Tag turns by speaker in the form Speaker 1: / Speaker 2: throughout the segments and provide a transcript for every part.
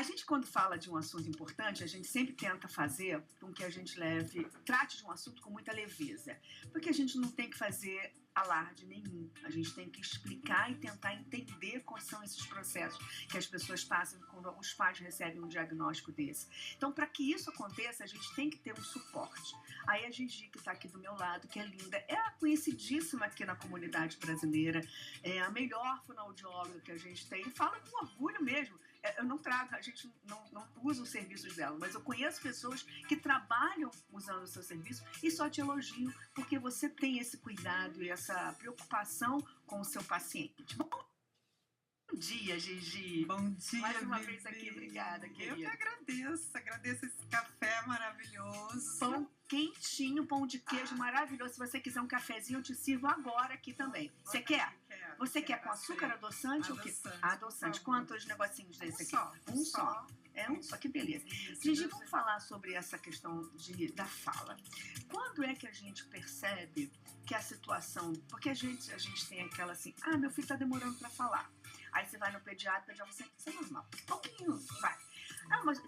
Speaker 1: A gente, quando fala de um assunto importante, a gente sempre tenta fazer com que a gente trate de um assunto com muita leveza. Porque a gente não tem que fazer alarde nenhum. A gente tem que explicar e tentar entender quais são esses processos que as pessoas passam quando os pais recebem um diagnóstico desse. Então, para que isso aconteça, a gente tem que ter um suporte. Aí a Gigi, que está aqui do meu lado, que é linda, é conhecidíssima aqui na comunidade brasileira, é a melhor fonoaudióloga que a gente tem, e fala com orgulho mesmo. Eu não trago, a gente não usa os serviços dela, mas eu conheço pessoas que trabalham usando o seu serviço e só te elogio porque você tem esse cuidado e essa preocupação com o seu paciente. Bom dia, Gigi.
Speaker 2: Bom dia,
Speaker 1: mais uma
Speaker 2: Bibi.
Speaker 1: vez aqui, obrigada, querida.
Speaker 2: Eu que agradeço esse café maravilhoso.
Speaker 1: Pão quentinho, pão de queijo maravilhoso. Se você quiser um cafezinho, eu te sirvo agora aqui também. Você quer? Você quer com açúcar, adoçante ou o quê? Adoçante. Quantos negocinhos desse aqui? Um só. É um só, que beleza. Gigi, vamos falar sobre essa questão da fala. Quando é que a gente percebe que a situação... Porque a gente tem aquela assim, meu filho tá demorando pra falar. Aí você vai no pediatra e já você é normal. Um pouquinho, vai. Mas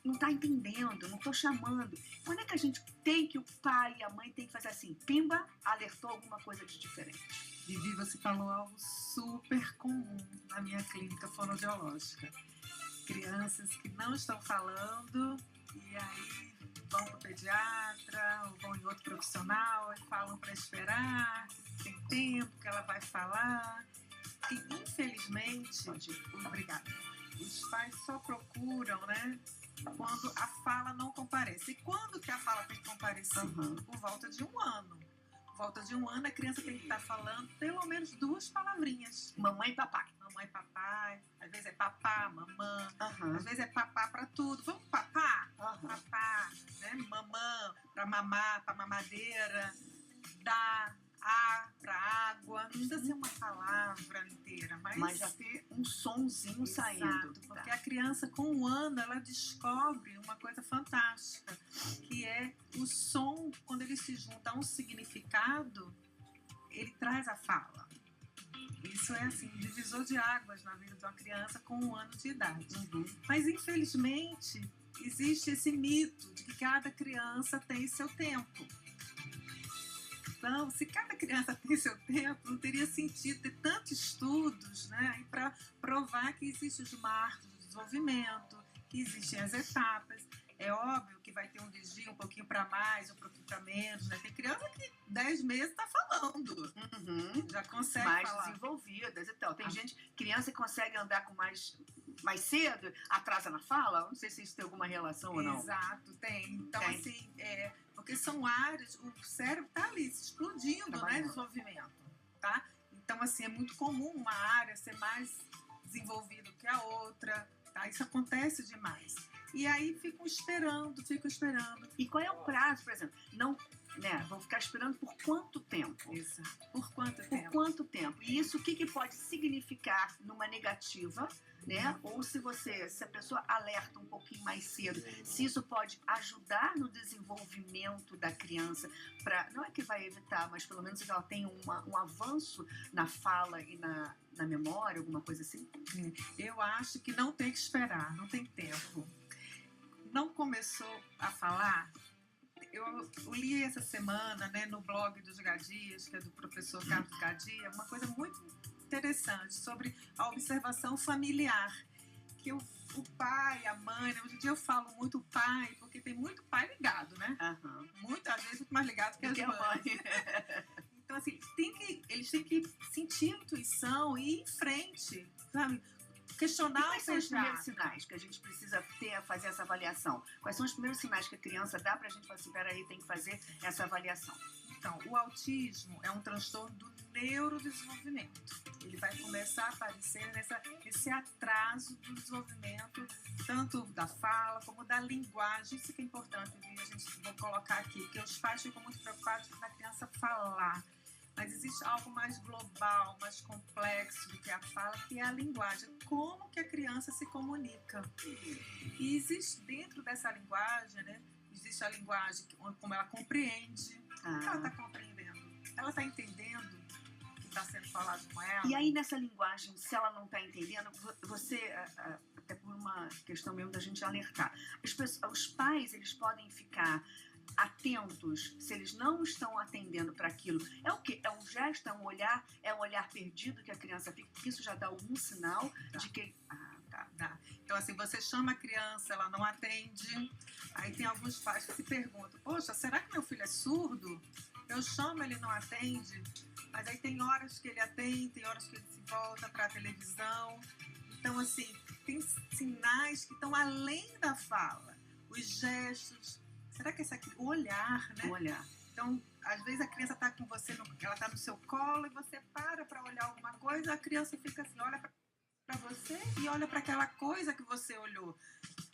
Speaker 1: não tá entendendo, não tô chamando. Quando é que a gente tem que o pai e a mãe tem que fazer assim, pimba, alertou alguma coisa de diferente?
Speaker 2: Vivi, você falou algo super comum na minha clínica fonoaudiológica. Crianças que não estão falando e aí vão para o pediatra ou vão em outro profissional e falam para esperar, que tem tempo, que ela vai falar. E infelizmente, obrigada, os pais só procuram, né, quando a fala não comparece. E quando que a fala tem que comparecer? Por volta de 1 ano. Por volta de 1 ano, a criança tem que estar falando pelo menos 2 palavrinhas.
Speaker 1: Mamãe e papai.
Speaker 2: Mamãe e papai. Às vezes é papá, mamã. Às vezes é papá para tudo. Vamos papá? Papá. Né? Mamã para mamar, para mamadeira. Dá. Para água. Não precisa ser uma palavra inteira. Mas
Speaker 1: já ter um sonzinho saindo.
Speaker 2: Porque a criança, com 1 ano, ela descobre uma coisa fantástica, que é o som, quando ele se junta a um significado, ele traz a fala. Isso é assim, um divisor de águas na vida de uma criança com 1 ano de idade. Mas, infelizmente, existe esse mito de que cada criança tem seu tempo. Então, se cada criança tem seu tempo, não teria sentido ter tantos estudos, né, para provar que existem os marcos do desenvolvimento, que existem as etapas. É óbvio que vai ter um desvio um pouquinho para mais, um pouquinho para menos, né? Tem criança que 10 meses está falando, já consegue
Speaker 1: mais
Speaker 2: falar.
Speaker 1: Desenvolvidas e tal. Tem criança que consegue andar com mais cedo, atrasa na fala. Não sei se isso tem alguma relação ou não.
Speaker 2: Exato, tem. Então, assim, porque são áreas, o cérebro está ali se explodindo, né, desenvolvimento, tá? Então, assim, é muito comum uma área ser mais desenvolvida que a outra, tá? Isso acontece demais. E aí ficam esperando.
Speaker 1: E qual é o prazo, por exemplo? Não, né? Vão ficar esperando por quanto tempo?
Speaker 2: Exato. Por quanto tempo?
Speaker 1: E isso o que pode significar numa negativa, né? Ou se a pessoa alerta um pouquinho mais cedo, se isso pode ajudar no desenvolvimento da criança, não é que vai evitar, mas pelo menos ela tem um avanço na fala e na memória, alguma coisa assim?
Speaker 2: Eu acho que não tem que esperar, não tem tempo. Não começou a falar, eu li essa semana, né, no blog dos Gadias, que é do professor Carlos Gadia, uma coisa muito interessante sobre a observação familiar, que o pai, a mãe, né, hoje em dia eu falo muito pai, porque tem muito pai ligado, né? Muitas vezes muito mais ligado que as mães. Então, assim, eles têm que sentir a intuição e ir em frente, sabe? Questionar.
Speaker 1: E quais são os primeiros sinais que a gente precisa fazer essa avaliação? Quais são os primeiros sinais que a criança dá pra gente falar assim, peraí, tem que fazer essa avaliação?
Speaker 2: Então, o autismo é um transtorno do neurodesenvolvimento. Ele vai começar a aparecer nesse atraso do desenvolvimento, tanto da fala como da linguagem. Isso que é importante, a gente vai colocar aqui, porque os pais ficam muito preocupados com a criança falar. Mas existe algo mais global, mais complexo do que a fala, que é a linguagem. Como que a criança se comunica? E existe dentro dessa linguagem, né? Existe a linguagem, como ela compreende. Como ela está compreendendo? Ela está entendendo o que está sendo falado com ela?
Speaker 1: E aí nessa linguagem, se ela não está entendendo, você até por uma questão mesmo da gente alertar. Os pais, eles podem ficar atentos se eles não estão atendendo para aquilo. É o quê? É um gesto, é um olhar perdido que a criança fica. Isso já dá algum sinal de que...
Speaker 2: Dá. Então, assim, você chama a criança, ela não atende. Aí tem alguns pais que se perguntam, poxa, será que meu filho é surdo? Eu chamo, ele não atende. Mas aí tem horas que ele atende, tem horas que ele se volta para a televisão. Então, assim, tem sinais que estão além da fala. Os gestos. Será que esse aqui... O olhar, né?
Speaker 1: O olhar.
Speaker 2: Então, às vezes a criança está com você, ela está no seu colo e você para olhar alguma coisa, a criança fica assim, olha para você e olha para aquela coisa que você olhou,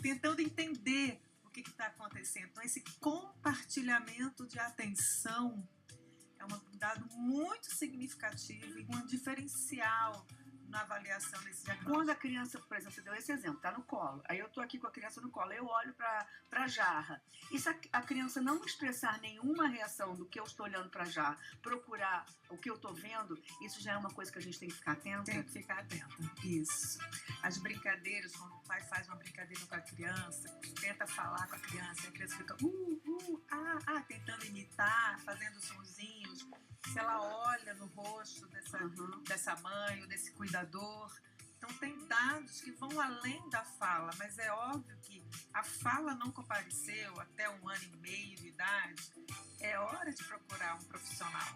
Speaker 2: tentando entender o que está acontecendo. Então, esse compartilhamento de atenção é um dado muito significativo e um diferencial na avaliação desse diagnóstico.
Speaker 1: Quando a criança, por exemplo, você deu esse exemplo, tá no colo, aí eu tô aqui com a criança no colo, eu olho para a jarra, e se a criança não expressar nenhuma reação do que eu estou olhando para a jarra, procurar o que eu tô vendo, isso já é uma coisa que a gente tem que ficar atenta?
Speaker 2: Tem que ficar atenta, isso. As brincadeiras, quando o pai faz uma brincadeira com a criança, tenta falar com a criança fica tentando imitar, fazendo sonzinhos. Se ela olha no rosto dessa mãe ou desse cuidador. Então, tem dados que vão além da fala, mas é óbvio que a fala não compareceu até 1 ano e meio de idade. É hora de procurar um profissional.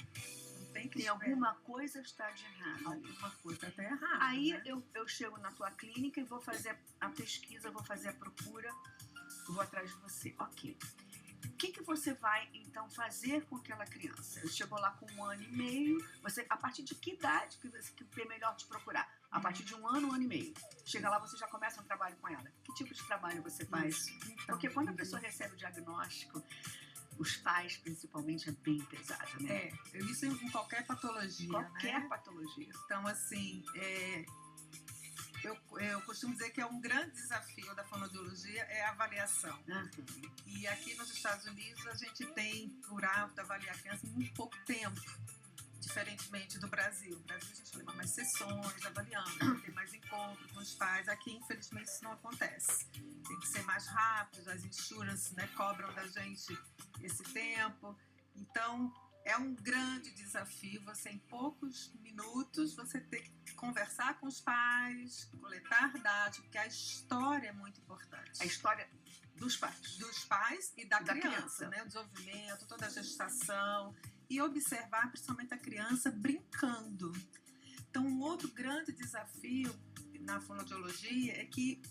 Speaker 2: Não tem que esperar.
Speaker 1: Alguma coisa está de errado.
Speaker 2: Alguma coisa está errada.
Speaker 1: Aí,
Speaker 2: né?
Speaker 1: eu chego na tua clínica e vou fazer a pesquisa, vou fazer a procura, vou atrás de você. Ok. O que você vai, então, fazer com aquela criança? Eu chegou lá com 1 ano e meio, a partir de que idade que é melhor te procurar? A partir de 1 ano, 1 ano e meio. Chega lá, você já começa um trabalho com ela. Que tipo de trabalho você faz?
Speaker 2: Então,
Speaker 1: porque quando a pessoa recebe o diagnóstico, os pais, principalmente, é bem pesado, né?
Speaker 2: Isso em qualquer patologia,
Speaker 1: Qualquer patologia.
Speaker 2: Então, assim, eu costumo dizer que é um grande desafio da fonoaudiologia é a avaliação. E aqui nos Estados Unidos a gente tem por hábito avaliar a criança em muito pouco tempo, diferentemente do Brasil. No Brasil a gente leva mais sessões avaliando, tem mais encontro com os pais. Aqui, infelizmente, isso não acontece. Tem que ser mais rápido, as insurances, né, cobram da gente esse tempo. Então, é um grande desafio você, em poucos minutos, você ter que conversar com os pais, coletar dados, porque a história é muito importante.
Speaker 1: A história dos pais.
Speaker 2: Dos pais e da criança, né? O desenvolvimento, toda a gestação. E observar, principalmente, a criança brincando. Então, um outro grande desafio na fonoaudiologia é que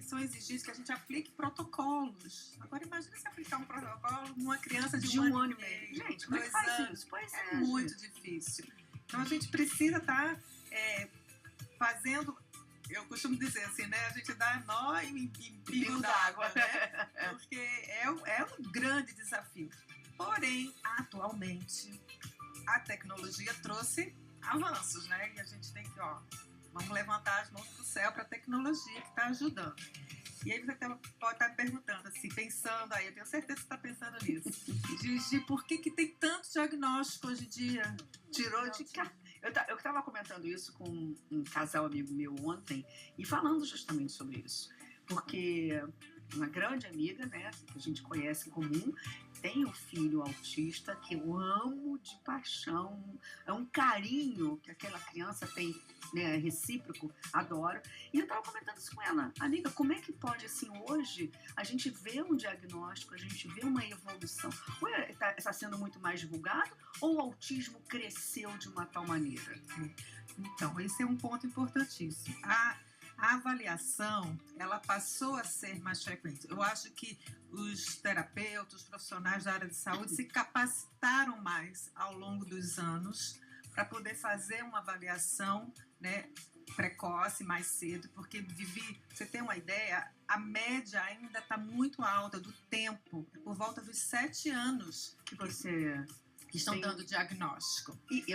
Speaker 2: são exigidos que a gente aplique protocolos. Agora, imagina se aplicar um protocolo numa criança de 1 ano e meio.
Speaker 1: Gente, como é que faz isso? Pois
Speaker 2: é muito difícil. Então, a gente precisa estar fazendo... Eu costumo dizer assim, né? A gente dá nó em pingo d'água, né? Porque é um grande desafio. Porém, atualmente, a tecnologia trouxe avanços, né? E a gente tem que, vamos levantar as mãos para o céu para a tecnologia que está ajudando. E aí você pode estar me perguntando, assim, pensando aí, eu tenho certeza que você está pensando nisso, de por que tem tanto diagnóstico hoje em dia?
Speaker 1: Tirou de cá. Eu estava comentando isso com um casal amigo meu ontem e falando justamente sobre isso. Porque uma grande amiga, né, que a gente conhece em comum, tem um filho autista que eu amo de paixão. É um carinho que aquela criança tem, né, recíproco, adoro. E eu estava comentando isso com ela. Amiga, como é que pode, assim, hoje, a gente vê um diagnóstico, a gente vê uma evolução? Ou está sendo muito mais divulgado, ou o autismo cresceu de uma tal maneira?
Speaker 2: Então, esse é um ponto importantíssimo. A avaliação, ela passou a ser mais frequente. Eu acho que os terapeutas, os profissionais da área de saúde se capacitaram mais ao longo dos anos para poder fazer uma avaliação, né, precoce, mais cedo, porque, Vivi, você tem uma ideia, a média ainda está muito alta do tempo, por volta dos 7 anos
Speaker 1: que você...
Speaker 2: que estão dando diagnóstico.
Speaker 1: E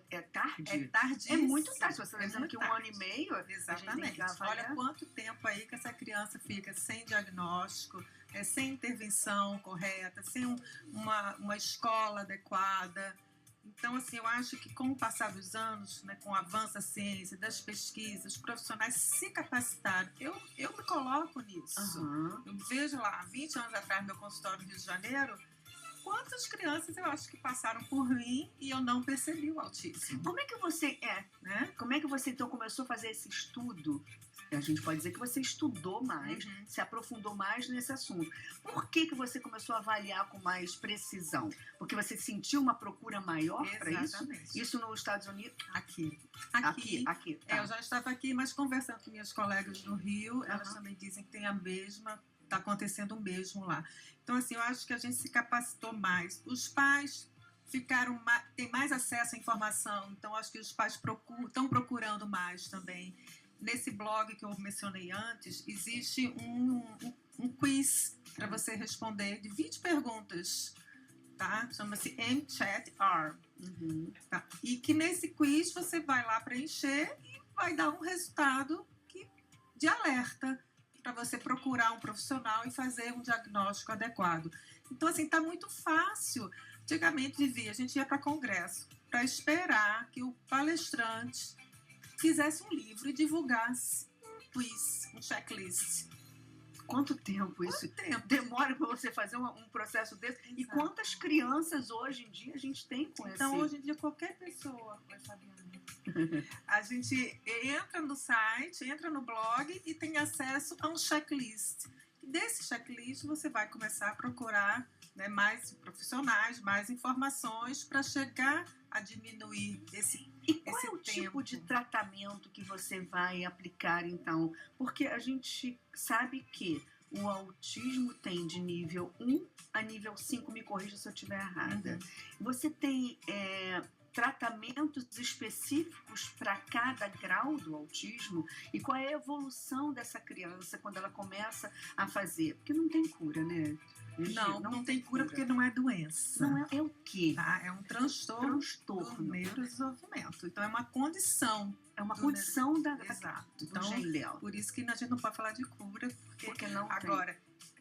Speaker 1: é tarde?
Speaker 2: É tardíssimo.
Speaker 1: É muito tarde. Você está dizendo que 1 ano e meio...
Speaker 2: Exatamente. Olha quanto tempo aí que essa criança fica sem diagnóstico, sem intervenção correta, sem uma escola adequada. Então, assim, eu acho que com o passar dos anos, né, com o avanço da ciência, das pesquisas, os profissionais se capacitaram. Eu me coloco nisso.
Speaker 1: Aham.
Speaker 2: Eu vejo lá, 20 anos atrás, no meu consultório no Rio de Janeiro, quantas crianças eu acho que passaram por mim e eu não percebi o autismo,
Speaker 1: Como é que você
Speaker 2: né?
Speaker 1: Como é que você então começou a fazer esse estudo? A gente pode dizer que você estudou mais,
Speaker 2: Uhum.
Speaker 1: se aprofundou mais nesse assunto. Por que você começou a avaliar com mais precisão? Porque você sentiu uma procura maior para isso?
Speaker 2: Exatamente.
Speaker 1: Isso nos Estados Unidos?
Speaker 2: Aqui.
Speaker 1: Aqui. Tá.
Speaker 2: Eu já estava aqui, mas conversando com minhas colegas no Rio, elas
Speaker 1: Aham.
Speaker 2: também dizem que tem a mesma, está acontecendo o mesmo lá. Então, assim, eu acho que a gente se capacitou mais. Os pais têm mais acesso à informação, então acho que os pais estão procurando mais também. Nesse blog que eu mencionei antes, existe um quiz para você responder de 20 perguntas, tá? Chama-se MChatR.
Speaker 1: Uhum.
Speaker 2: Tá? E que nesse quiz você vai lá preencher e vai dar um resultado de alerta para você procurar um profissional e fazer um diagnóstico adequado. Então, assim, está muito fácil. Antigamente, a gente ia para congresso para esperar que o palestrante fizesse um livro e divulgasse um quiz, um checklist.
Speaker 1: Quanto tempo isso demora para você fazer um processo desse?
Speaker 2: Exato.
Speaker 1: E quantas crianças hoje em dia a gente tem com esse...
Speaker 2: Então, hoje em dia, qualquer pessoa, Fabiana, a gente entra no site, entra no blog e tem acesso a um checklist. E desse checklist, você vai começar a procurar, né, mais profissionais, mais informações para chegar a diminuir esse
Speaker 1: E qual é o
Speaker 2: tempo.
Speaker 1: tipo de tratamento que você vai aplicar, então? Porque a gente sabe que o autismo tem de nível 1 a nível 5, me corrija se eu estiver errada. Você tem tratamentos específicos para cada grau do autismo? E qual é a evolução dessa criança quando ela começa a fazer? Porque não tem cura, né?
Speaker 2: Não tem cura porque não é doença.
Speaker 1: Não é o quê?
Speaker 2: Tá? É um transtorno do neurodesenvolvimento. Então, é uma condição.
Speaker 1: É uma condição
Speaker 2: Exato.
Speaker 1: do
Speaker 2: Então,
Speaker 1: gene dela.
Speaker 2: por isso que a gente não pode falar de cura,
Speaker 1: Porque não
Speaker 2: agora,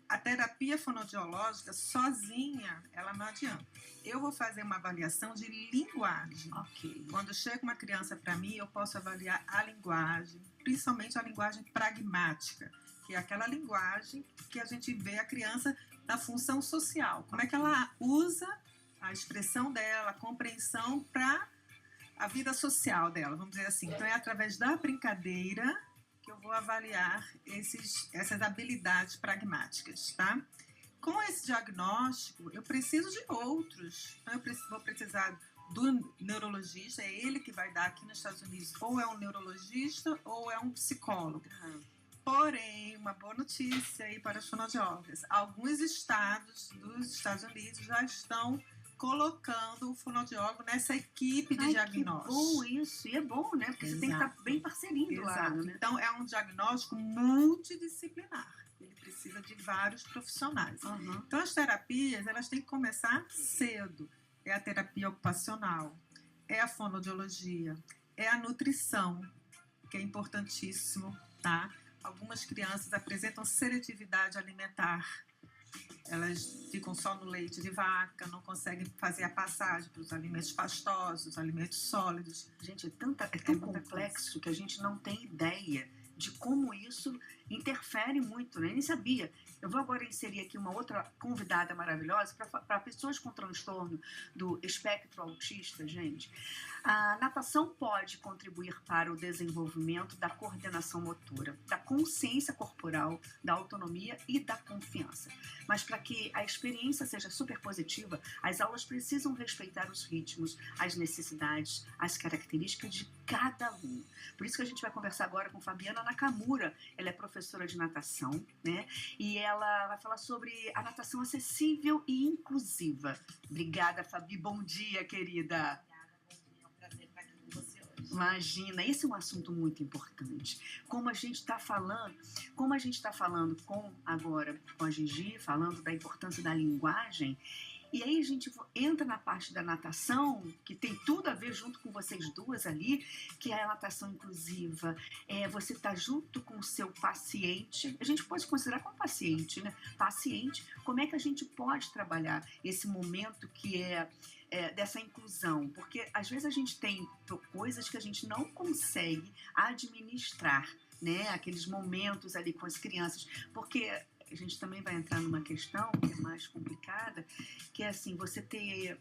Speaker 2: a terapia fonoaudiológica sozinha, ela não adianta. Eu vou fazer uma avaliação de linguagem.
Speaker 1: Ok.
Speaker 2: Quando chega uma criança para mim, eu posso avaliar a linguagem, principalmente a linguagem pragmática, que é aquela linguagem que a gente vê a criança na função social. Como é que ela usa a expressão dela, a compreensão para a vida social dela, vamos dizer assim. Então, é através da brincadeira que eu vou avaliar essas habilidades pragmáticas, tá? Com esse diagnóstico, eu preciso de outros. Então, vou precisar do neurologista, é ele que vai dar aqui nos Estados Unidos, ou é um neurologista ou é um psicólogo. Porém, uma boa notícia aí para os fonoaudiólogos. Alguns estados dos Estados Unidos já estão colocando o fonoaudiólogo nessa equipe de diagnóstico.
Speaker 1: Que bom isso. E é bom, né? Porque você tem que estar bem parceirinho do lado, né?
Speaker 2: Então, é um diagnóstico multidisciplinar. Ele precisa de vários profissionais.
Speaker 1: Uhum.
Speaker 2: Então, as terapias, elas têm que começar cedo. É a terapia ocupacional, é a fonoaudiologia, é a nutrição, que é importantíssimo, tá? Algumas crianças apresentam seletividade alimentar. Elas ficam só no leite de vaca, não conseguem fazer a passagem para os alimentos pastosos, alimentos sólidos.
Speaker 1: Gente, é tão complexo que a gente não tem ideia de como isso interfere muito, né? Eu nem sabia. Eu vou agora inserir aqui uma outra convidada maravilhosa para pessoas com transtorno do espectro autista, gente. A natação pode contribuir para o desenvolvimento da coordenação motora, da consciência corporal, da autonomia e da confiança. Mas para que a experiência seja super positiva, as aulas precisam respeitar os ritmos, as necessidades, as características de cada aluno. Por isso que a gente vai conversar agora com Fabiana Nakamura. Ela é professora de natação, né? E ela vai falar sobre a natação acessível e inclusiva. Obrigada, Fabi. Bom dia, querida. Imagina, esse é um assunto muito importante. Como a gente está falando agora com a Gigi, falando da importância da linguagem, e aí a gente entra na parte da natação, que tem tudo a ver junto com vocês duas ali, que é a natação inclusiva. Você está junto com o seu paciente, a gente pode considerar como paciente, né? Paciente, como é que a gente pode trabalhar esse momento que é dessa inclusão? Porque às vezes a gente tem coisas que a gente não consegue administrar, né? Aqueles momentos ali com as crianças, porque a gente também vai entrar numa questão que é mais complicada, que é assim, você ter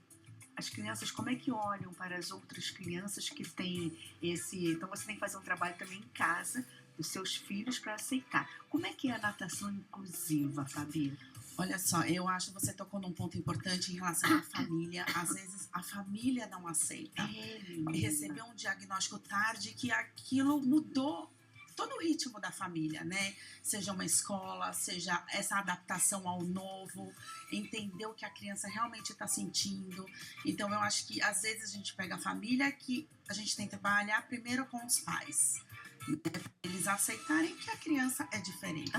Speaker 1: as crianças, como é que olham para as outras crianças que têm esse... Então você tem que fazer um trabalho também em casa dos seus filhos para aceitar. Como é que é a natação inclusiva, Fabi?
Speaker 3: Olha só, eu acho que você tocou num ponto importante em relação à família. Às vezes a família não aceita. Recebeu um diagnóstico tarde que aquilo mudou todo o ritmo da família, né? Seja uma escola, seja essa adaptação ao novo, entender o que a criança realmente está sentindo. Então, eu acho que às vezes a gente pega a família que a gente tem que trabalhar primeiro com os pais, né? Pra eles aceitarem que a criança é diferente.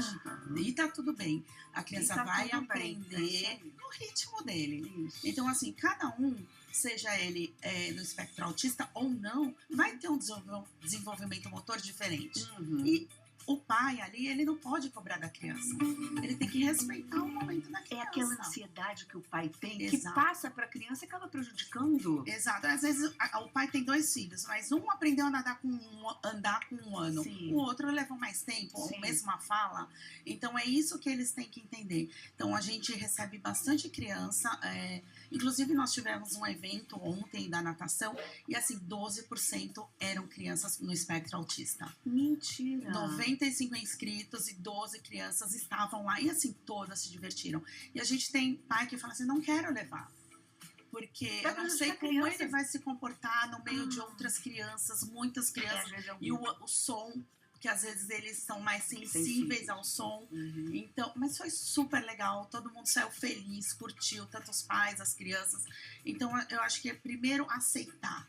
Speaker 3: E tá tudo bem. A criança vai aprender no ritmo dele.
Speaker 1: Isso.
Speaker 3: Então, assim, cada um, seja ele no espectro autista ou não, vai ter um desenvolvimento motor diferente. E o pai ali, ele não pode cobrar da criança. Ele tem que respeitar o momento da criança.
Speaker 1: É aquela ansiedade que o pai tem,
Speaker 3: Exato.
Speaker 1: que passa para a criança e acaba prejudicando.
Speaker 3: Exato. Às vezes o pai tem 2 filhos, mas um aprendeu a andar com 1 ano.
Speaker 1: Sim.
Speaker 3: O outro levou mais tempo,
Speaker 1: Sim.
Speaker 3: ou mesmo a fala. Então, é isso que eles têm que entender. Então, a gente recebe bastante criança. Inclusive, nós tivemos um evento ontem da natação e, assim, 12% eram crianças no espectro autista.
Speaker 1: Mentira.
Speaker 3: 95 inscritos e 12 crianças estavam lá e, assim, todas se divertiram. E a gente tem pai que fala assim, não quero levar. Porque eu não sei como ele vai se comportar no meio de outras crianças, muitas crianças. E o som, que às vezes eles são mais sensíveis ao som. Então, mas foi super legal, todo mundo saiu feliz, curtiu, tanto os pais, as crianças. Então, eu acho que é primeiro aceitar,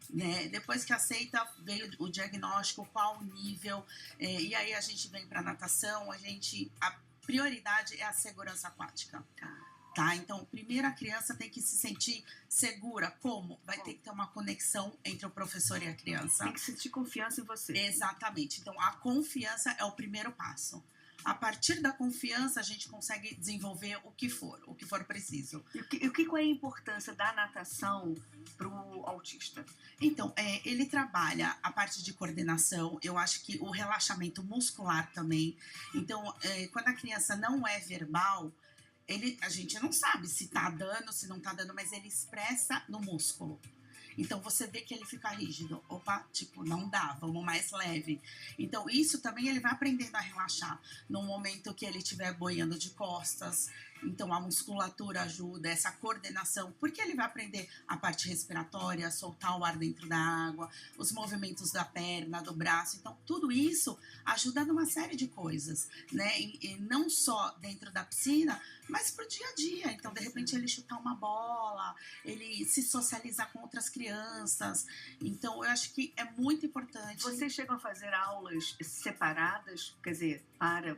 Speaker 3: né? Depois que aceita, veio o diagnóstico, qual o nível, e aí a gente vem para natação, a prioridade é a segurança aquática. Tá? Então, primeiro a criança tem que se sentir segura. Como? Vai ter que ter uma conexão entre o professor e a criança.
Speaker 1: Tem que sentir confiança em você.
Speaker 3: Exatamente. Então, a confiança é o primeiro passo. A partir da confiança, a gente consegue desenvolver o que for preciso.
Speaker 1: E qual é a importância da natação para o autista?
Speaker 3: Então, ele trabalha a parte de coordenação, eu acho que o relaxamento muscular também. Então, quando a criança não é verbal, a gente não sabe se tá dando, se não tá dando, mas ele expressa no músculo. Então, você vê que ele fica rígido. Opa, tipo, não dá, vamos mais leve. Então, isso também ele vai aprendendo a relaxar. No momento que ele estiver boiando de costas, então a musculatura ajuda, essa coordenação, porque ele vai aprender a parte respiratória, soltar o ar dentro da água, os movimentos da perna, do braço. Então, tudo isso ajuda numa série de coisas, né? E não só dentro da piscina, mas pro dia a dia. Então, de repente, ele chutar uma bola, ele se socializar com outras crianças. Então, eu acho que é muito importante.
Speaker 1: Vocês chegam a fazer aulas separadas? Quer dizer,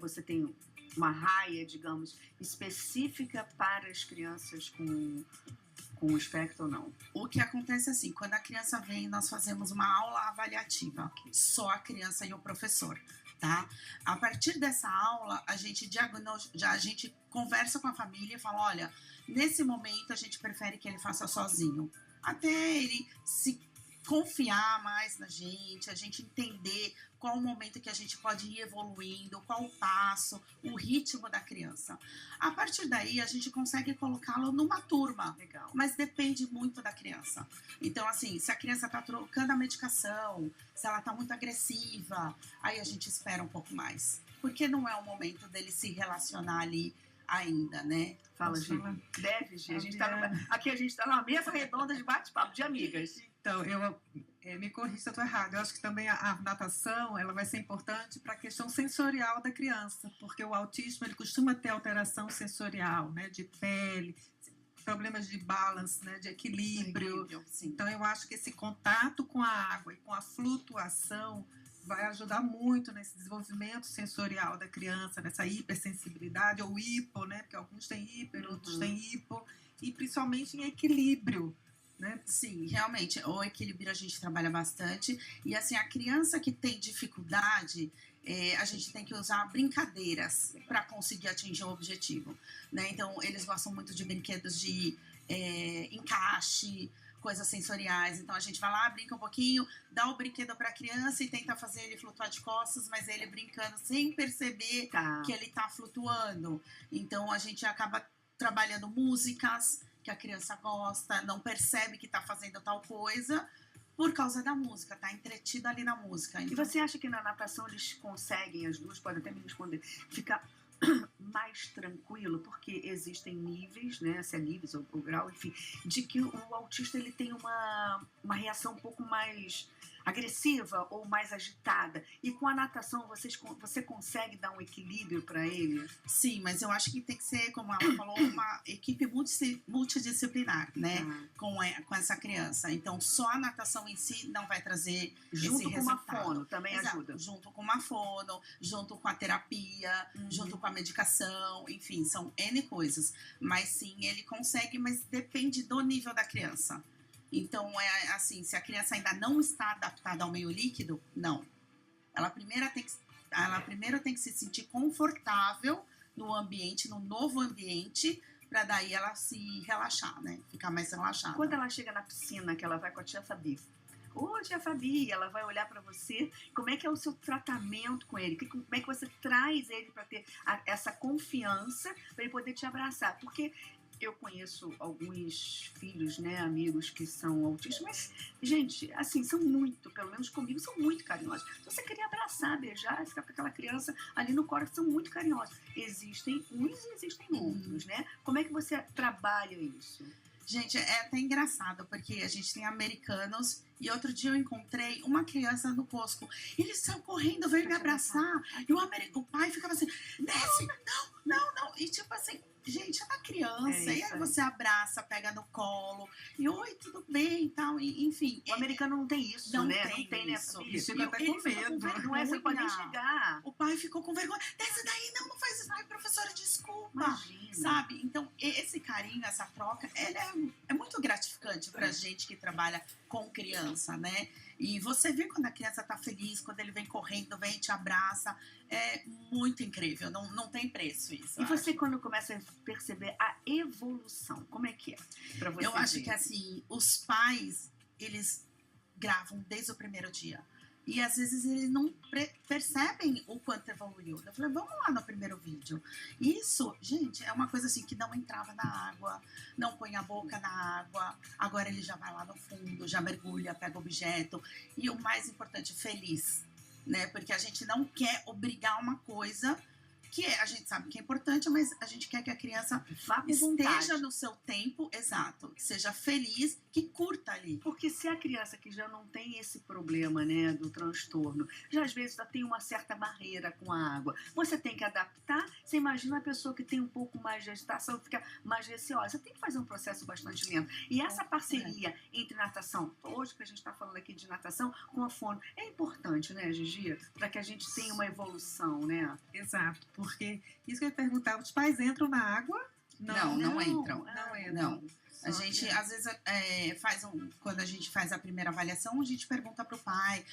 Speaker 1: você tem uma raia, digamos, específica para as crianças com espectro ou não?
Speaker 3: O que acontece é assim, quando a criança vem, nós fazemos uma aula avaliativa, só a criança e o professor, tá? A partir dessa aula, a gente conversa com a família e fala, olha, nesse momento a gente prefere que ele faça sozinho, até ele se confiar mais na gente, a gente entender qual o momento que a gente pode ir evoluindo, qual o passo, o ritmo da criança. A partir daí, a gente consegue colocá-lo numa turma.
Speaker 1: Legal.
Speaker 3: Mas depende muito da criança. Então, assim, se a criança está trocando a medicação, se ela está muito agressiva, aí a gente espera um pouco mais. Porque não é o momento dele se relacionar ali ainda, né?
Speaker 1: Fala, Gi. Deve, Gi. Aqui a gente está numa mesa redonda de bate-papo, de amigas.
Speaker 2: Então, me corrija se eu estou errada. Eu acho que também a natação ela vai ser importante para a questão sensorial da criança, porque o autismo ele costuma ter alteração sensorial, né, de pele, problemas de balance, né, de equilíbrio. Então, eu acho que esse contato com a água e com a flutuação vai ajudar muito nesse desenvolvimento sensorial da criança, nessa hipersensibilidade, ou hipo, né, porque alguns têm hiper, outros têm hipo, e principalmente em equilíbrio. Né?
Speaker 3: Sim, realmente, o equilíbrio a gente trabalha bastante. E assim, a criança que tem dificuldade, a gente tem que usar brincadeiras para conseguir atingir o objetivo, né? Então, eles gostam muito de brinquedos de encaixe, coisas sensoriais. Então a gente vai lá, brinca um pouquinho, dá o brinquedo para a criança e tenta fazer ele flutuar de costas, mas ele brincando sem perceber que ele tá flutuando. Então a gente acaba trabalhando músicas que a criança gosta, não percebe que tá fazendo tal coisa por causa da música, tá entretido ali na música.
Speaker 1: E você acha que na natação eles conseguem, as duas podem até me responder, ficar mais tranquilo, porque existem níveis, né, se é níveis ou grau, enfim, de que o autista ele tem uma reação um pouco mais agressiva ou mais agitada. E com a natação você consegue dar um equilíbrio para ele?
Speaker 3: Sim, mas eu acho que tem que ser, como ela falou, uma equipe multidisciplinar, né? Com essa criança. Então, só a natação em si não vai trazer
Speaker 1: junto
Speaker 3: esse
Speaker 1: com
Speaker 3: resultado.
Speaker 1: uma fono também ajuda.
Speaker 3: Junto com uma fono, junto com a terapia, junto com a medicação, enfim, são N coisas. Mas sim, ele consegue, mas depende do nível da criança. Então, é assim, se a criança ainda não está adaptada ao meio líquido, não. Ela primeiro tem que se sentir confortável no ambiente, no novo ambiente, para daí ela se relaxar, né? Ficar mais relaxada.
Speaker 1: Quando ela chega na piscina, que ela vai com a tia Fabi, ô tia Fabi, ela vai olhar para você, como é que é o seu tratamento com ele? Como é que você traz ele para ter essa confiança, para ele poder te abraçar? Porque eu conheço alguns filhos, né, amigos que são autistas, mas, gente, assim, são muito, pelo menos comigo, são muito carinhosos. Se você queria abraçar, beijar, ficar com aquela criança ali no colo, são muito carinhosos. Existem uns e existem outros, né? Como é que você trabalha isso?
Speaker 3: Gente, é até engraçado, porque a gente tem americanos e outro dia eu encontrei uma criança no Costco. Ele saiu correndo, veio me abraçar. E o pai ficava assim, desce, não. E tipo assim, gente, é da criança. E aí você abraça, pega no colo. E oi, tudo bem e tal. E, enfim.
Speaker 1: O americano não tem isso,
Speaker 3: não
Speaker 1: né?
Speaker 3: Tem isso.
Speaker 2: E fica até com medo.
Speaker 1: Não é, você pode nem chegar.
Speaker 3: O pai ficou com vergonha. Desce daí, não faz isso. Ai, professora, desculpa.
Speaker 1: Imagina.
Speaker 3: Sabe? Então, esse carinho, essa troca, ele é muito gratificante pra gente que trabalha com criança, né? E você vê quando a criança tá feliz, quando ele vem correndo, vem e te abraça. É muito incrível, não tem preço isso.
Speaker 1: E você, quando começa a perceber a evolução, como é que é pra você?
Speaker 3: Eu acho que, assim, os pais, eles gravam desde o primeiro dia. E às vezes eles não percebem o quanto evoluiu. Eu falei, vamos lá no primeiro vídeo. Isso, gente, é uma coisa assim que não entrava na água, não põe a boca na água. Agora ele já vai lá no fundo, já mergulha, pega o objeto. E o mais importante, feliz, né? Porque a gente não quer obrigar uma coisa que a gente sabe que é importante, mas a gente quer que a criança esteja no seu tempo, exato, que seja feliz, que curta ali.
Speaker 1: Porque se a criança que já não tem esse problema, né, do transtorno, já às vezes já tem uma certa barreira com a água, você tem que adaptar. Você imagina a pessoa que tem um pouco mais de agitação, fica mais receosa. Você tem que fazer um processo bastante lento. E essa parceria entre natação, hoje que a gente está falando aqui de natação, com a fono, é importante, né, Gigi? Para que a gente tenha uma evolução, né?
Speaker 2: Exato, porque isso que eu ia perguntar, os pais entram na água?
Speaker 3: Não entram.
Speaker 2: Não entram.
Speaker 3: Não. A gente, às vezes, quando a gente faz a primeira avaliação, a gente pergunta pro pai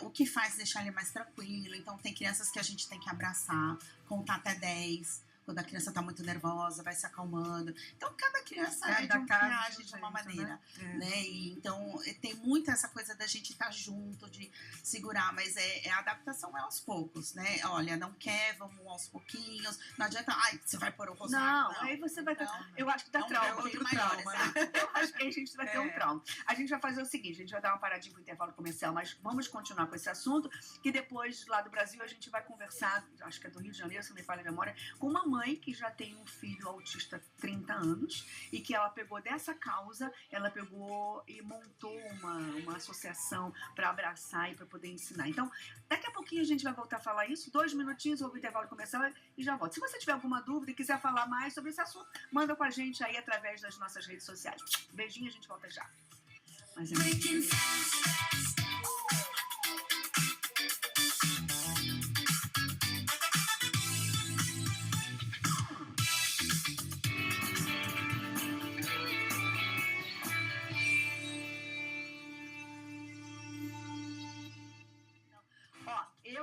Speaker 3: o que faz deixar ele mais tranquilo. Então, tem crianças que a gente tem que abraçar, contar até 10. Quando a criança tá muito nervosa, vai se acalmando. Então, cada criança reage de uma maneira, né? E, então, tem muito essa coisa da gente estar junto, de segurar. Mas a adaptação é aos poucos, né? Olha, não quer, vamos aos pouquinhos. Não adianta, você vai pôr o rosário.
Speaker 1: Não, aí você vai ter... Eu acho que dá trauma.
Speaker 2: É outro trauma, né?
Speaker 1: Eu acho que a gente vai ter um trauma. A gente vai fazer o seguinte, a gente vai dar uma paradinha pro intervalo comercial, mas vamos continuar com esse assunto, que depois, lá do Brasil, a gente vai conversar, acho que é do Rio de Janeiro, se não me falha a memória, com uma mãe que já tem um filho autista há 30 anos e que ela pegou dessa causa, ela pegou e montou uma associação para abraçar e para poder ensinar. Então, daqui a pouquinho a gente vai voltar a falar isso, 2 minutinhos, ou o intervalo comercial e já volto. Se você tiver alguma dúvida e quiser falar mais sobre esse assunto, manda com a gente aí através das nossas redes sociais. Beijinho, a gente volta já. Mas é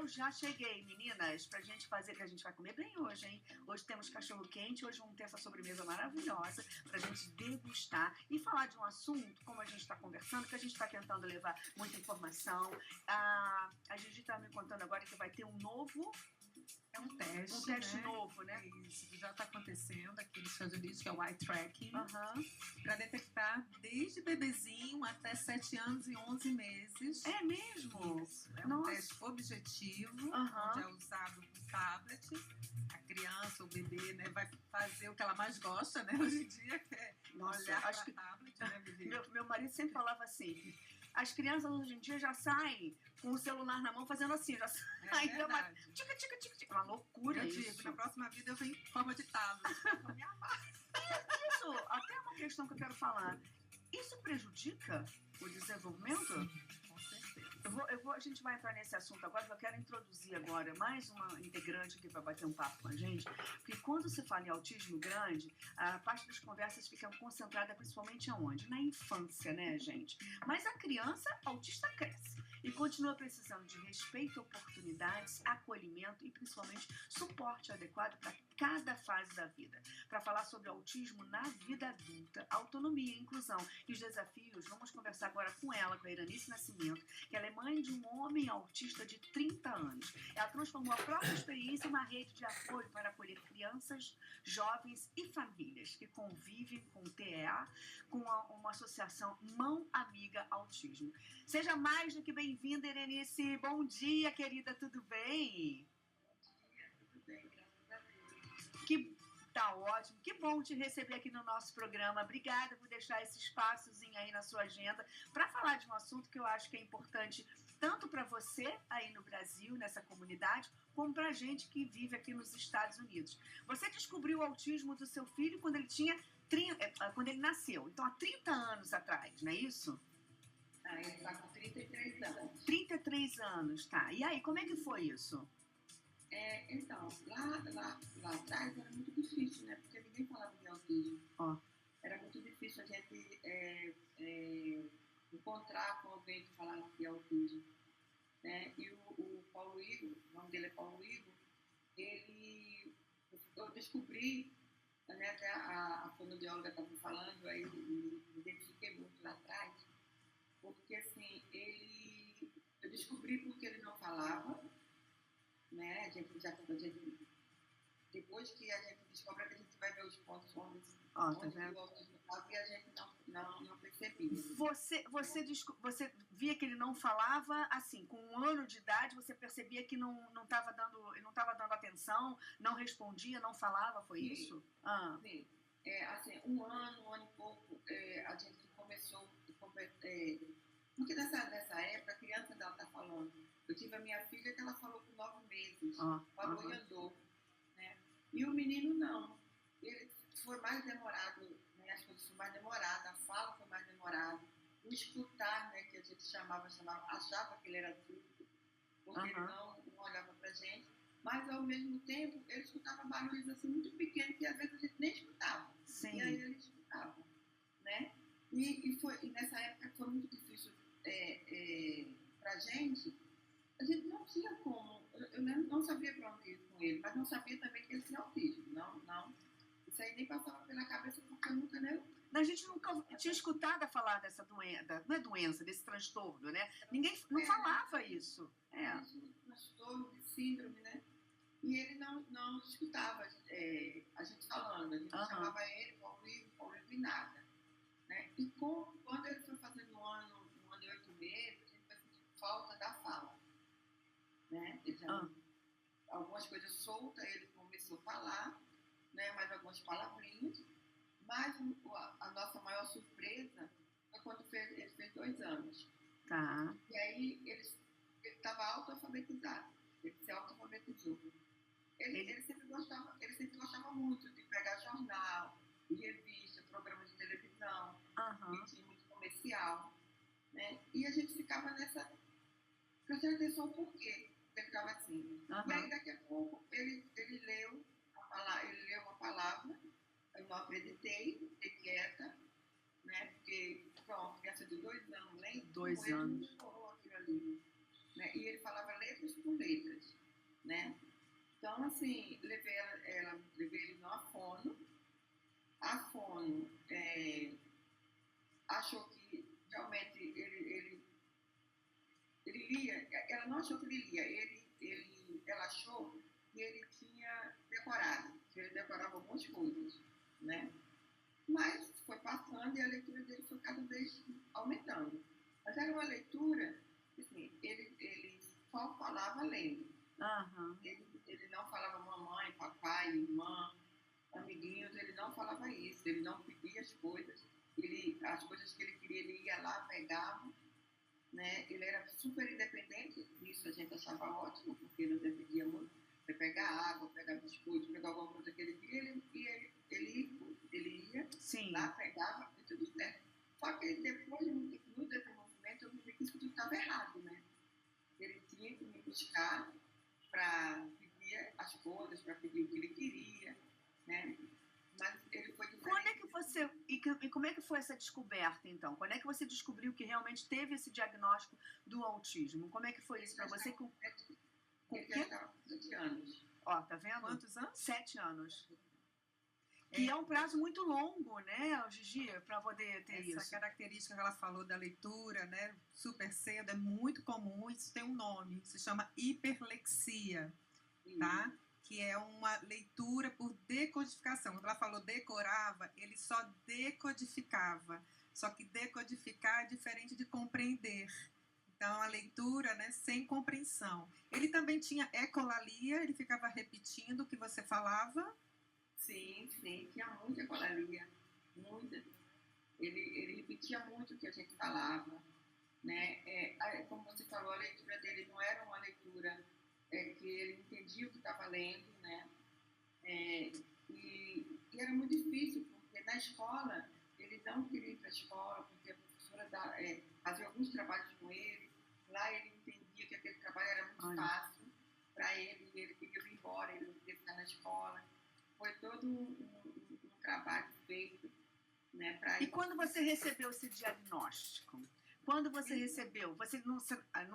Speaker 1: Eu já cheguei, meninas, pra gente fazer, que a gente vai comer bem hoje, hein? Hoje temos cachorro quente, hoje vamos ter essa sobremesa maravilhosa pra gente degustar e falar de um assunto, como a gente tá conversando, que a gente tá tentando levar muita informação. A Gigi tá me contando agora que vai ter um novo...
Speaker 2: É um teste,
Speaker 1: Um teste
Speaker 2: né?
Speaker 1: novo, né?
Speaker 2: Isso, já está acontecendo aqui nos Estados Unidos, que é o eye tracking,
Speaker 1: Aham.
Speaker 2: para detectar desde bebezinho até 7 anos e 11 meses.
Speaker 1: É mesmo?
Speaker 2: Isso, é um
Speaker 1: Nossa.
Speaker 2: teste objetivo,
Speaker 1: Aham.
Speaker 2: onde é usado um tablet. A criança, o bebê, né, vai fazer o que ela mais gosta, né, hoje em dia, que é
Speaker 1: Nossa,
Speaker 2: olhar
Speaker 1: acho
Speaker 2: para
Speaker 1: que
Speaker 2: tablet, né, bebê?
Speaker 1: meu marido sempre falava assim, as crianças hoje em dia já saem com o celular na mão fazendo assim, já
Speaker 2: É
Speaker 1: saem.
Speaker 2: verdade.
Speaker 1: Tica, tica, tica, tica. Uma loucura
Speaker 2: Eu
Speaker 1: isso.
Speaker 2: digo, na próxima vida eu venho em forma de tablet. pra me amar.
Speaker 1: Isso, até uma questão que eu quero falar. Isso prejudica o desenvolvimento?
Speaker 2: Com certeza.
Speaker 1: A gente vai entrar nesse assunto agora, porque eu quero introduzir agora mais uma integrante aqui para bater um papo com a gente, porque quando se fala em autismo grande, a parte das conversas fica concentrada principalmente aonde? Na infância, né, gente? Mas a criança autista cresce e continua precisando de respeito, oportunidades, acolhimento e principalmente suporte adequado para cada fase da vida. Para falar sobre autismo na vida adulta, autonomia e inclusão e os desafios, vamos conversar agora com ela, com a Iranice Nascimento, que ela é mãe de um homem autista de 30 anos. Ela transformou a própria experiência em uma rede de apoio para acolher crianças, jovens e famílias que convivem com o TEA, com uma associação Mão Amiga Autismo. Seja mais do que bem-vinda, Iranice. Bom dia, querida, tudo bem?
Speaker 4: Tudo bem, graças a Deus.
Speaker 1: Que tá ótimo, que bom te receber aqui no nosso programa. Obrigada por deixar esse espaçozinho aí na sua agenda para falar de um assunto que eu acho que é importante tanto para você aí no Brasil, nessa comunidade, como para a gente que vive aqui nos Estados Unidos. Você descobriu o autismo do seu filho quando ele tinha quando ele nasceu, então há 30 anos atrás, não é isso?
Speaker 4: Ele está com 33 anos.
Speaker 1: 33 anos, tá. E aí, como é que foi isso?
Speaker 4: Então, lá atrás era muito difícil, né? Porque ninguém falava de autismo.
Speaker 1: Ó.
Speaker 4: Era muito difícil a gente encontrar com alguém que falasse de autismo. Né? E o Paulo Igor, o nome dele é Paulo Igor, eu descobri, né, até a fonoaudióloga estava falando, aí me identifiquei muito lá atrás, porque assim, eu descobri porque ele não falava, né? Depois que a gente descobre que a gente vai ver os pontos onde
Speaker 1: Tá
Speaker 4: o
Speaker 1: vendo?
Speaker 4: autismo estava e a gente não percebia.
Speaker 1: Você via que ele não falava, assim, com 1 ano de idade, você percebia que ele não estava dando atenção, não respondia, não falava, foi
Speaker 4: Sim.
Speaker 1: isso?
Speaker 4: Sim. Assim, 1 ano e pouco, a gente começou, porque nessa época a criança dela está falando. Eu tive a minha filha que ela falou com 9 meses, falou e andou, né? E o menino não, ele foi mais demorado, né? As coisas foram mais demoradas, a fala foi mais demorada, o escutar, né, que a gente achava que ele era surdo, porque ele não olhava pra gente, mas ao mesmo tempo ele escutava barulhos assim muito pequenos que às vezes a gente nem escutava.
Speaker 1: Sim.
Speaker 4: E aí ele escutava, né? E nessa época foi muito difícil pra gente. A gente não tinha como, eu não sabia para onde ir com ele, mas não sabia também que ele tinha autismo, não. Isso aí nem passava pela cabeça porque eu nunca, né?
Speaker 1: A gente nunca tinha escutado falar dessa doença, não é doença, desse transtorno, né? Ninguém não falava isso.
Speaker 4: Transtorno de síndrome, né? E ele não escutava a gente falando, a gente chamava ele, Paulo Igor e nada. Né? E quando ele foi fazendo 1 ano e 8 meses, a gente foi sentir falta da fala. Né? Algumas coisas soltas, ele começou a falar, né? Mais algumas palavrinhas, mas a nossa maior surpresa foi quando ele fez 2 anos.
Speaker 1: Tá.
Speaker 4: E aí ele estava auto-alfabetizado, ele se auto-alfabetizou. Ele sempre gostava muito de pegar jornal, de revista, programa de televisão, que tinha muito comercial, né? E a gente ficava prestando atenção por quê. Ele ficava assim. E aí, daqui a pouco, ele leu uma palavra, eu não acreditei, fiquei quieta, né? Porque, pronto, criança de 2 anos, né?
Speaker 1: 2 anos.
Speaker 4: Ele chorou aquilo ali. né? E ele falava letras por letras, né? Então, assim, levei ele no Afono. A Fono achou que realmente ele lia, ela não achou que ele lia, ela achou que ele tinha decorado, que ele decorava algumas coisas, né? Mas foi passando e a leitura dele foi cada vez aumentando. Mas era uma leitura, assim, ele só falava lendo.
Speaker 1: Aham.
Speaker 4: Ele não falava mamãe, papai, irmã, amiguinhos, ele não falava isso, ele não pedia as coisas. As coisas que ele queria, ele ia lá, pegava, né? Ele era super independente, isso a gente achava ótimo, porque não dependia muito. Você pegar água, pegar biscoito, pegar alguma coisa que ele queria, ele ia
Speaker 1: Sim.
Speaker 4: lá, pegava e tudo certo. Só que depois, no desenvolvimento, eu vi que isso tudo estava errado, né? Ele tinha que me buscar para pedir as coisas, para pedir o que ele queria, né? Mas ele foi diferente.
Speaker 1: Quando é que você... E como é que foi essa descoberta, então? Quando é que você descobriu que realmente teve esse diagnóstico do autismo? Como é que foi isso para você? Com
Speaker 4: Ele já estava com 7 anos.
Speaker 1: Ó, tá vendo?
Speaker 2: Quantos anos?
Speaker 1: 7 anos. Que é um prazo muito longo, né, Gigi, para poder ter
Speaker 2: Essa
Speaker 1: isso.
Speaker 2: característica que ela falou da leitura, né, super cedo, é muito comum, isso tem um nome, se chama hiperlexia, tá? Que é uma leitura por decodificação. Quando ela falou decorava, ele só decodificava. Só que decodificar é diferente de compreender. Então, a leitura, né, sem compreensão. Ele também tinha ecolalia, ele ficava repetindo o que você falava.
Speaker 4: Sim, tinha muita ecolalia, muita. Ele repetia muito o que a gente falava, né? Como você falou, a leitura dele não era uma leitura que ele entendia o que estava lendo, né? E era muito difícil, porque na escola, ele não queria ir para a escola, porque a professora fazia alguns trabalhos com ele, lá ele entendia que aquele trabalho era muito fácil para ele, e ele queria ir embora, ele não queria ficar na escola. Foi todo um trabalho feito, né, para
Speaker 1: E quando você recebeu esse diagnóstico? Quando você recebeu? Você não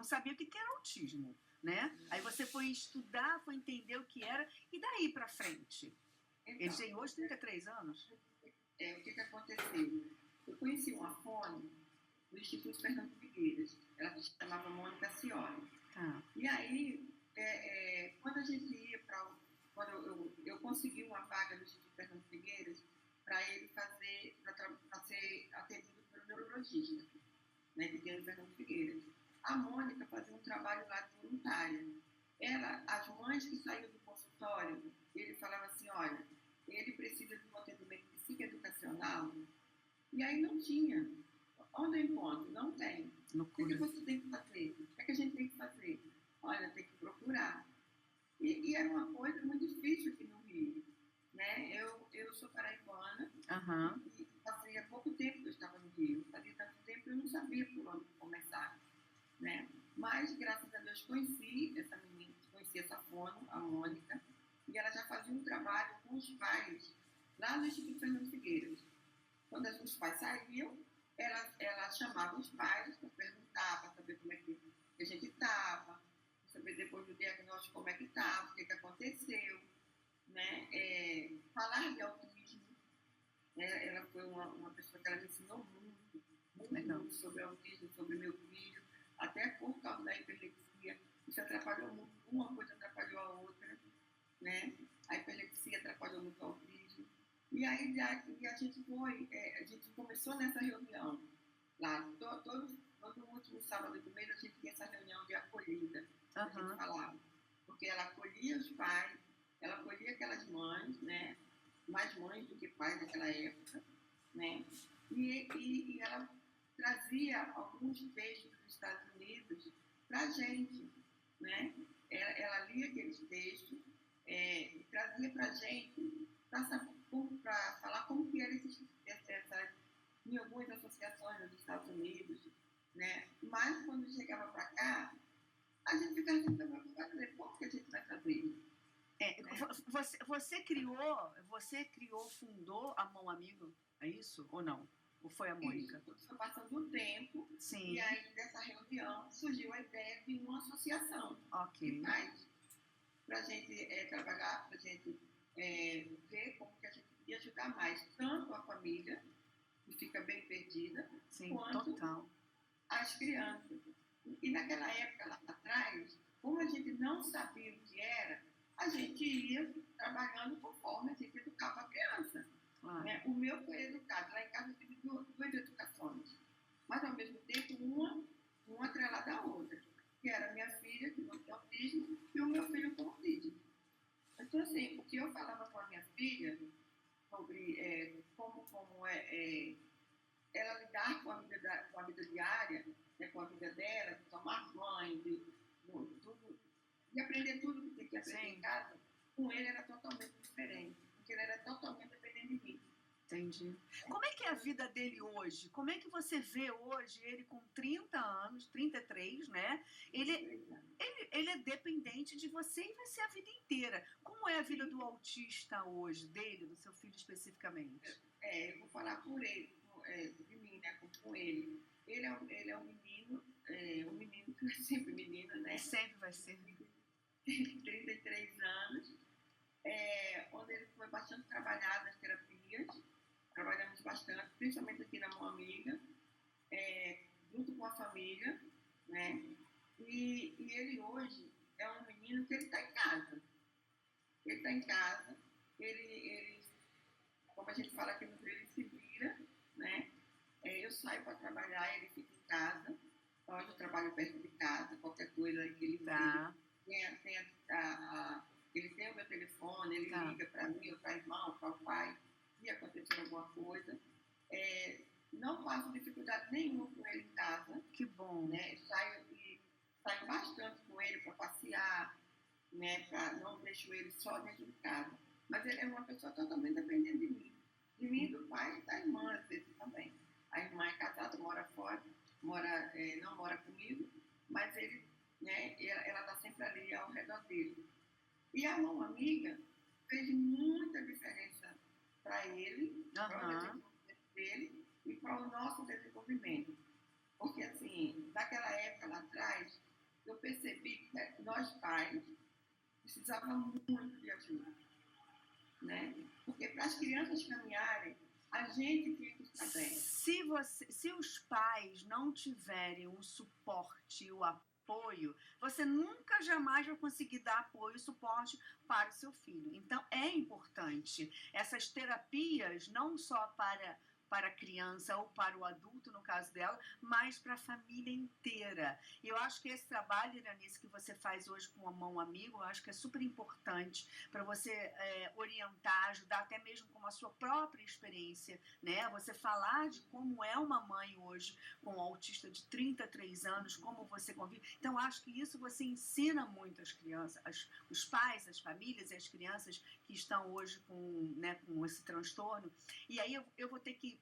Speaker 1: sabia o que era autismo, né? Aí você foi estudar, foi entender o que era, e daí para frente?
Speaker 4: Então,
Speaker 1: Ele tem hoje 33 anos?
Speaker 4: O que aconteceu? Eu conheci uma fono do Instituto Fernando Figueiras. Ela se chamava Mônica Cioli.
Speaker 1: Tá.
Speaker 4: E aí, quando a gente ia para... Quando eu consegui uma vaga no Instituto Fernando Figueiras para ele para ser atendido pelo neurologista, né, que tem no Fernando Figueiras. A Mônica fazia um trabalho lá de voluntária. As mães que saíam do consultório, ele falava assim, olha, ele precisa de um atendimento psicoeducacional. E aí não tinha. Onde eu encontro? Não tem. O que você tem que fazer? O que a gente tem que fazer? Olha, tem que procurar. E era uma coisa muito difícil aqui no Rio, né? Eu sou paraibana, e fazia pouco tempo que eu estava no Rio. Fazia tanto tempo que eu não sabia por onde começar, né? Mas, graças a Deus, conheci essa menina, conheci essa fono, a Mônica, e ela já fazia um trabalho com os pais lá no Instituto Fernando Figueiras. Quando os pais saíam, ela chamava os pais para perguntar, para saber como é que a gente estava, saber depois do diagnóstico como é que estava, o que aconteceu, né? Falar de autismo, né? Ela foi uma pessoa que ela me ensinou muito sobre autismo, sobre meu filho, até por causa da hiperlexia. Isso atrapalhou muito, uma coisa atrapalhou a outra, né? A hiperlexia atrapalhou muito o autismo. E aí a gente começou nessa reunião lá, todo último sábado do mês a gente tinha essa reunião de acolhida, a gente falava, porque ela acolhia os pais, ela acolhia aquelas mães, né, mais mães do que pais naquela época, né, e ela trazia alguns textos dos Estados Unidos para a gente, né, ela lia aqueles textos e trazia para a gente, para falar como que era em algumas associações nos Estados Unidos, né? Mas quando chegava para cá, a gente ficava tentando fazer, como que a gente vai fazer?
Speaker 1: Você criou, fundou a Mão Amigo, é isso ou não? Ou foi a Mônica?
Speaker 4: Isso, foi passando o tempo,
Speaker 1: sim.
Speaker 4: E aí dessa reunião surgiu a ideia de uma associação associação que
Speaker 1: Ok.
Speaker 4: faz para a gente trabalhar, para a gente ver como que a gente podia ajudar mais tanto a família, que fica bem perdida,
Speaker 1: Sim,
Speaker 4: quanto
Speaker 1: total.
Speaker 4: as crianças. E naquela época, lá atrás, como a gente não sabia o que era, a gente ia trabalhando conforme a gente educava a criança.
Speaker 1: Claro.
Speaker 4: Né? O meu foi educado. Lá em casa eu tive duas educações, mas ao mesmo tempo uma atrelada à outra, que era a minha filha, que não tem autismo, e o meu filho com autismo. Então, assim, o que eu falava com a minha filha sobre como ela lidar com a vida diária, né, com a vida dela, de tomar banho, de aprender tudo que tem que aprender
Speaker 1: Sim.
Speaker 4: em casa, com ele era totalmente diferente, porque ele era totalmente dependente de mim.
Speaker 1: Entendi. Como é que é a vida dele hoje? Como é que você vê hoje ele com 30 anos, 33, né? Ele é dependente de você e vai ser a vida inteira. Como é a vida do autista hoje, dele, do seu filho especificamente?
Speaker 4: Eu vou falar por ele, de mim, né, com ele. Ele é um menino que é sempre menino, né?
Speaker 1: Sempre vai ser.
Speaker 4: Tem 33 anos, onde ele foi bastante trabalhado nas terapias. Trabalhamos bastante, principalmente aqui na Mão Amiga, junto com a família, né? E ele hoje é um menino que ele está em casa. Ele está em casa, ele, como a gente fala aqui no Rio, ele se vira, né? Eu saio para trabalhar, ele fica em casa. Hoje eu trabalho perto de casa, qualquer coisa que ele
Speaker 1: Tá.
Speaker 4: ele tem o meu telefone, ele liga para mim, ou para o irmão, para o pai, se acontecer alguma coisa. Não passo dificuldade nenhuma com ele em casa.
Speaker 1: Que bom.
Speaker 4: Né? Saio bastante com ele para passear, né? Não deixo ele só dentro de casa. Mas ele é uma pessoa totalmente dependente de mim. De mim, do pai e da irmã, às vezes também. A irmã é casada, mora fora, não mora comigo, mas ele, né, ela está sempre ali ao redor dele. E a Mão Amiga fez muita diferença para ele, para o desenvolvimento dele e para o nosso desenvolvimento. Porque, assim, naquela época lá atrás, eu percebi que nós pais precisávamos muito de ajuda, né? Porque para as crianças caminharem, a gente tinha que estar bem.
Speaker 1: Se os pais não tiverem o suporte e o apoio, você nunca jamais vai conseguir dar apoio e suporte para o seu filho. Então, é importante essas terapias, não só para a criança ou para o adulto, no caso dela, mas para a família inteira. E eu acho que esse trabalho, Iranice, que você faz hoje com a Mão Amigo, eu acho que é super importante para você orientar, ajudar até mesmo com a sua própria experiência, né? Você falar de como é uma mãe hoje com um autista de 33 anos, como você convive. Então, eu acho que isso você ensina muito às crianças, os pais, as famílias e as crianças que estão hoje com esse transtorno. E aí eu vou ter que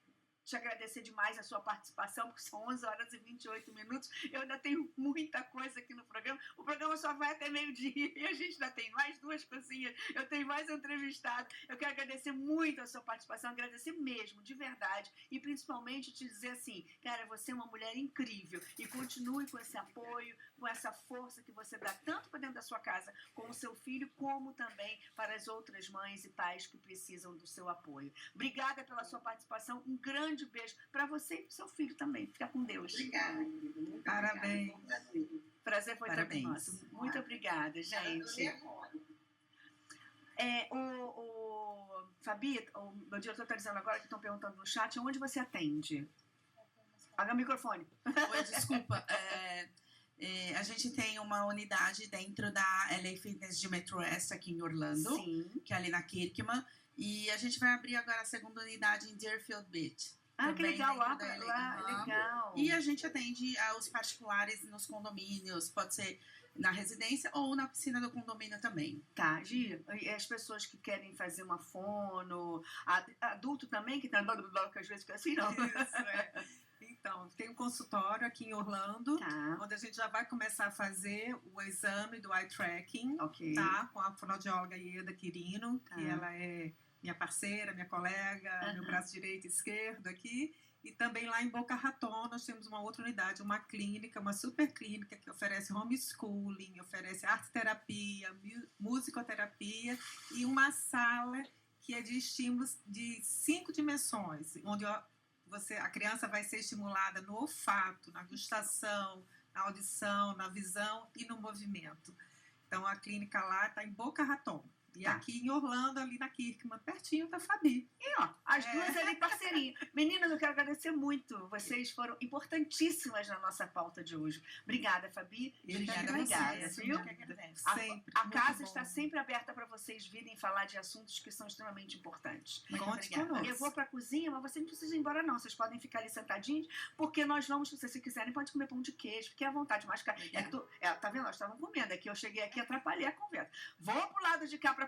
Speaker 1: te agradecer demais a sua participação, porque são 11 horas e 28 minutos. Eu ainda tenho muita coisa aqui no programa. O programa só vai até meio-dia e a gente ainda tem mais 2 coisinhas. Eu tenho mais entrevistado. Eu quero agradecer muito a sua participação, agradecer mesmo, de verdade. E principalmente te dizer assim, cara, você é uma mulher incrível e continue com esse apoio, com essa força que você dá tanto para dentro da sua casa com o seu filho, como também para as outras mães e pais que precisam do seu apoio. Obrigada pela sua participação. Um grande beijo para você e para o seu filho também. Fica com Deus.
Speaker 4: Obrigada, querida. Muito
Speaker 3: Parabéns.
Speaker 4: Obrigada. Foi um prazer.
Speaker 1: Prazer foi todo
Speaker 3: Parabéns.
Speaker 1: nosso. Muito obrigada, gente. Fabi, o meu diretor está dizendo agora que estão perguntando no chat onde você atende. Paga o microfone.
Speaker 3: Oi, desculpa. A gente tem uma unidade dentro da LA Fitness de Metro West aqui em Orlando,
Speaker 1: Sim.
Speaker 3: que é ali na Kirkman. E a gente vai abrir agora a segunda unidade em Deerfield Beach.
Speaker 1: Ah, que legal, lá,
Speaker 3: Uhum.
Speaker 1: legal.
Speaker 3: E a gente atende aos particulares nos condomínios, pode ser na residência ou na piscina do condomínio também.
Speaker 1: Tá, Gi, e as pessoas que querem fazer uma fono, adulto também, que tá que às vezes fica assim, não.
Speaker 2: Isso, Então, tem um consultório aqui em Orlando,
Speaker 1: Tá,
Speaker 2: onde a gente já vai começar a fazer o exame do eye tracking,
Speaker 1: ok.
Speaker 2: tá? Com a fonoaudióloga Ieda Quirino,
Speaker 1: Tá.
Speaker 2: que ela é minha parceira, minha colega, meu braço direito e esquerdo aqui. E também lá em Boca Raton nós temos uma outra unidade, uma clínica, uma super clínica que oferece homeschooling, oferece arte terapia, musicoterapia e uma sala que é de estímulos de 5 dimensões, onde a criança vai ser estimulada no olfato, na gustação, na audição, na visão e no movimento. Então a clínica lá está em Boca Raton. E aqui em Orlando, ali na Kirkman, pertinho da Fabi.
Speaker 1: E ó, as duas ali parceirinha. Meninas, eu quero agradecer muito. Vocês foram importantíssimas na nossa pauta de hoje. Obrigada, Fabi.
Speaker 3: Obrigada,
Speaker 1: viu?
Speaker 2: Sempre.
Speaker 1: A casa está sempre aberta para vocês virem falar de assuntos que são extremamente importantes.
Speaker 2: Conte conosco.
Speaker 1: Eu vou para a cozinha, mas vocês não precisam ir embora, não. Vocês podem ficar ali sentadinhos, porque nós vamos, se vocês quiserem, pode comer pão de queijo, fiquem à vontade. Mas, tá vendo? Nós estavam comendo aqui. Eu cheguei aqui e atrapalhei a conversa. Vou pro lado de cá para